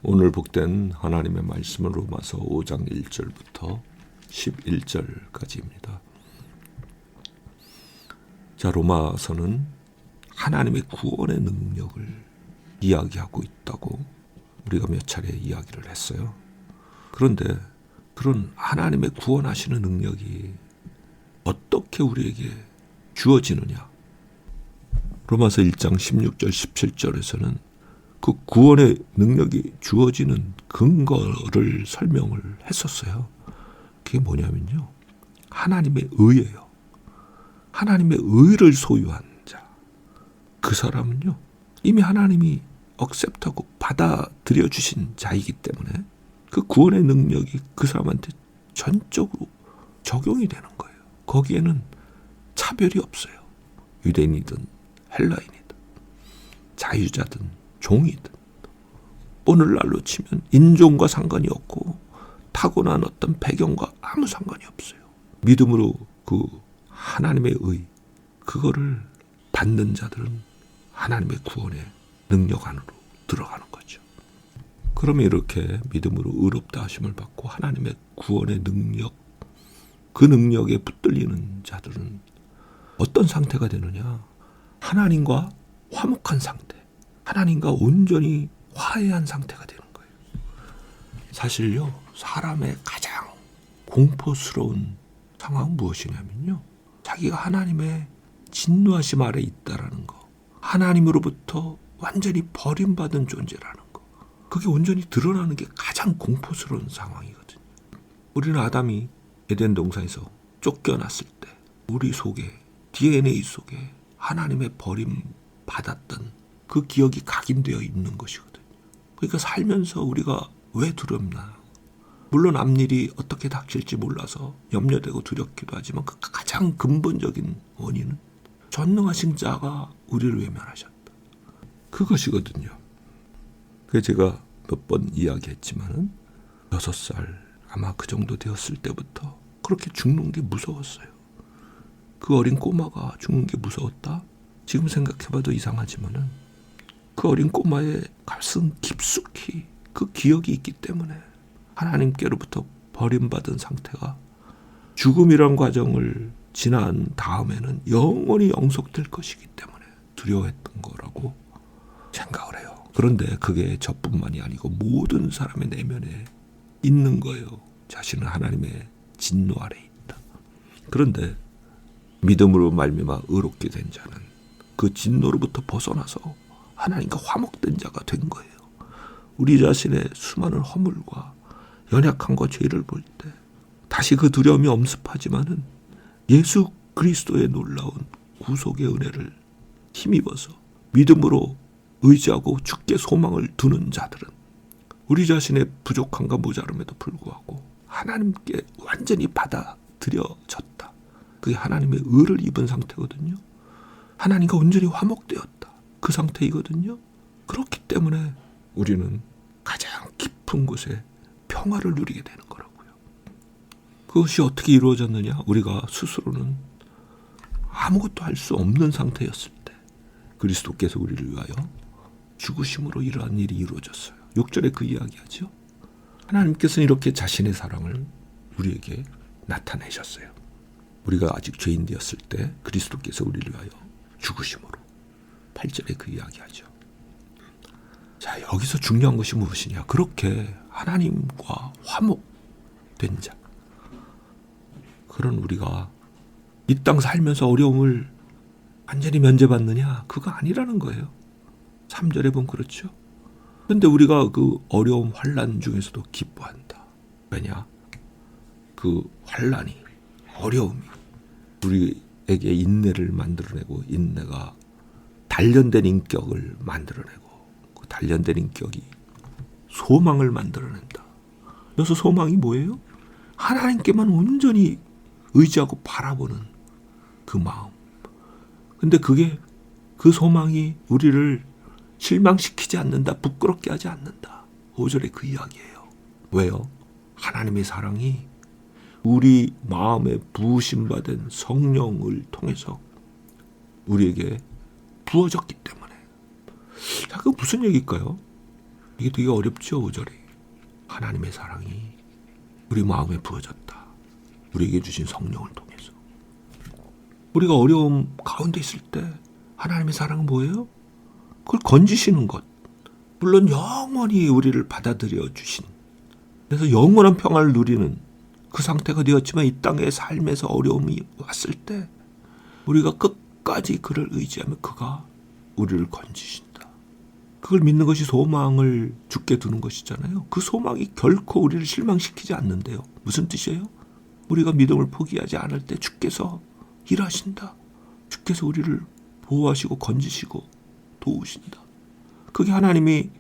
오늘 복된 하나님의 말씀은 로마서 5장 1절부터 11절까지입니다. 자, 로마서는 하나님의 구원의 능력을 이야기하고 있다고 우리가 몇 차례 이야기를 했어요. 그런데 그런 하나님의 구원하시는 능력이 어떻게 우리에게 주어지느냐? 로마서 1장 16절 17절에서는 그 구원의 능력이 주어지는 근거를 설명을 했었어요. 그게 뭐냐면요, 하나님의 의예요. 하나님의 의를 소유한 자, 그 사람은요 이미 하나님이 억셉트하고 받아들여 주신 자이기 때문에 그 구원의 능력이 그 사람한테 전적으로 적용이 되는 거예요. 거기에는 차별이 없어요. 유대인이든 헬라인이든 자유자든 종이든 오늘날로 치면 인종과 상관이 없고 타고난 어떤 배경과 아무 상관이 없어요. 믿음으로 그 하나님의 의, 그거를 받는 자들은 하나님의 구원의 능력 안으로 들어가는 거죠. 그러면 이렇게 믿음으로 의롭다 하심을 받고 하나님의 구원의 능력, 그 능력에 붙들리는 자들은 어떤 상태가 되느냐? 하나님과 화목한 상태, 하나님과 온전히 화해한 상태가 되는 거예요. 사실요, 사람의 가장 공포스러운 상황은 무엇이냐면요, 자기가 하나님의 진노하심 아래 있다라는 거, 하나님으로부터 완전히 버림받은 존재라는 거, 그게 온전히 드러나는 게 가장 공포스러운 상황이거든요. 우리는 아담이 에덴 동산에서 쫓겨났을 때 우리 속에, DNA 속에 하나님의 버림받았던 그 기억이 각인되어 있는 것이거든요. 그러니까 살면서 우리가 왜 두렵나? 물론 앞일이 어떻게 닥칠지 몰라서 염려되고 두렵기도 하지만 그 가장 근본적인 원인은 전능하신 자가 우리를 외면하셨다, 그것이거든요. 그래서 제가 몇 번 이야기했지만은 6살 아마 그 정도 되었을 때부터 그렇게 죽는 게 무서웠어요. 그 어린 꼬마가 죽는 게 무서웠다? 지금 생각해봐도 이상하지만은 그 어린 꼬마의 가슴 깊숙이 그 기억이 있기 때문에 하나님께로부터 버림받은 상태가 죽음이란 과정을 지난 다음에는 영원히 영속될 것이기 때문에 두려워했던 거라고 생각을 해요. 그런데 그게 저뿐만이 아니고 모든 사람의 내면에 있는 거예요. 자신은 하나님의 진노 아래 있다. 그런데 믿음으로 말미암아 의롭게 된 자는 그 진노로부터 벗어나서 하나님과 화목된 자가 된 거예요. 우리 자신의 수많은 허물과 연약함과 죄를 볼 때 다시 그 두려움이 엄습하지만은 예수 그리스도의 놀라운 구속의 은혜를 힘입어서 믿음으로 의지하고 주께 소망을 두는 자들은 우리 자신의 부족함과 모자름에도 불구하고 하나님께 완전히 받아들여졌다. 그게 하나님의 의를 입은 상태거든요. 하나님과 온전히 화목되었다, 그 상태이거든요. 그렇기 때문에 우리는 가장 깊은 곳에 평화를 누리게 되는 거라고요. 그것이 어떻게 이루어졌느냐? 우리가 스스로는 아무것도 할 수 없는 상태였을 때 그리스도께서 우리를 위하여 죽으심으로 이러한 일이 이루어졌어요. 6절에 그 이야기하죠. 하나님께서는 이렇게 자신의 사랑을 우리에게 나타내셨어요. 우리가 아직 죄인 되었을 때 그리스도께서 우리를 위하여 죽으심으로. 8절에 그 이야기하죠. 자, 여기서 중요한 것이 무엇이냐? 그렇게 하나님과 화목된 자, 그런 우리가 이 땅 살면서 어려움을 완전히 면제받느냐? 그거 아니라는 거예요. 3절에 보면 그렇죠. 그런데 우리가 그 어려움 환난 중에서도 기뻐한다. 왜냐? 그 환난이, 어려움이 우리에게 인내를 만들어내고, 인내가 단련된 인격을 만들어내고, 그 단련된 인격이 소망을 만들어낸다. 그래서 소망이 뭐예요? 하나님께만 온전히 의지하고 바라보는 그 마음. 근데 그게, 그 소망이 우리를 실망시키지 않는다, 부끄럽게 하지 않는다. 5절에 그 이야기예요. 왜요? 하나님의 사랑이 우리 마음에 부으심받은 성령을 통해서 우리에게 부어졌기 때문에. 자, 그거 무슨 얘기일까요? 이게 되게 어렵죠. 5절에 하나님의 사랑이 우리 마음에 부어졌다. 우리에게 주신 성령을 통해서. 우리가 어려움 가운데 있을 때 하나님의 사랑은 뭐예요? 그걸 건지시는 것. 물론 영원히 우리를 받아들여 주신, 그래서 영원한 평화를 누리는 그 상태가 되었지만 이 땅의 삶에서 어려움이 왔을 때 우리가 끝까지 그를 의지하며 그가 우리를 건지신다. 그걸 믿는 것이 소망을 주께 두는 것이잖아요. 그 소망이 결코 우리를 실망시키지 않는데요. 무슨 뜻이에요? 우리가 믿음을 포기하지 않을 때 주께서 일하신다. 주께서 우리를 보호하시고 건지시고 도우신다. 그게 하나님이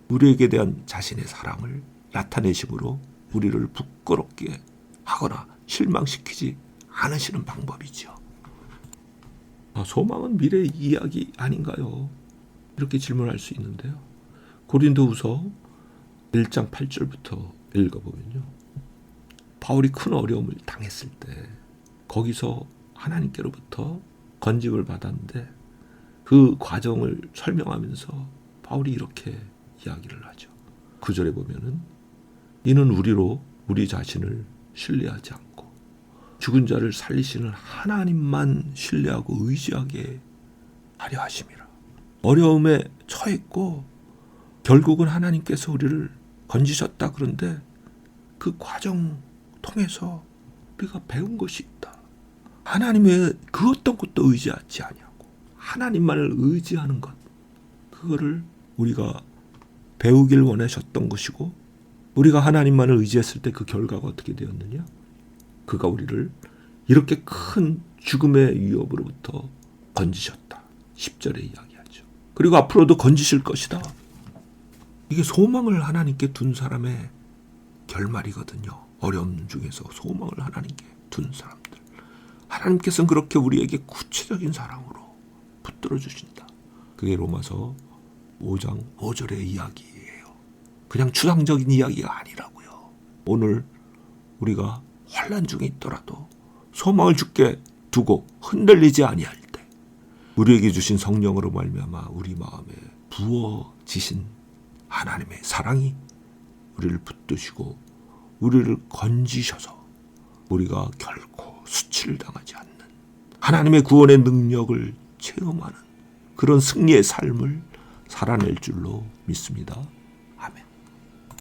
우리에게 대한 자신의 사랑을 나타내심으로 우리를 부끄럽게 하거나 실망시키지 않으시는 방법이죠. 소망은 미래의 이야기 아닌가요? 이렇게 질문할 수 있는데요. 고린도후서 1장 8절부터 읽어보면요. 바울이 큰 어려움을 당했을 때 거기서 하나님께로부터 건짐을 받았는데 그 과정을 설명하면서 바울이 이렇게 이야기를 하죠. 9절에 보면은 이는 우리로 우리 자신을 신뢰하지 않고 죽은 자를 살리시는 하나님만 신뢰하고 의지하게 하려 하심이라. 어려움에 처했고 결국은 하나님께서 우리를 건지셨다. 그런데 그 과정 통해서 우리가 배운 것이 있다. 하나님의 그 어떤 것도 의지하지 아니하고 하나님만을 의지하는 것, 그거를 우리가 배우길 원하셨던 것이고, 우리가 하나님만을 의지했을 때 그 결과가 어떻게 되었느냐? 그가 우리를 이렇게 큰 죽음의 위협으로부터 건지셨다. 10절에 이야기하죠. 그리고 앞으로도 건지실 것이다. 이게 소망을 하나님께 둔 사람의 결말이거든요. 어려움 중에서 소망을 하나님께 둔 사람들. 하나님께서는 그렇게 우리에게 구체적인 사랑으로 붙들어 주신다. 그게 로마서 5장 5절의 이야기예요. 그냥 추상적인 이야기가 아니라고요. 오늘 우리가 환난 중에 있더라도 소망을 주께 두고 흔들리지 아니할 때 우리에게 주신 성령으로 말미암아 우리 마음에 부어지신 하나님의 사랑이 우리를 붙드시고 우리를 건지셔서 우리가 결코 수치를 당하지 않는 하나님의 구원의 능력을 체험하는 그런 승리의 삶을 살아낼 줄로 믿습니다.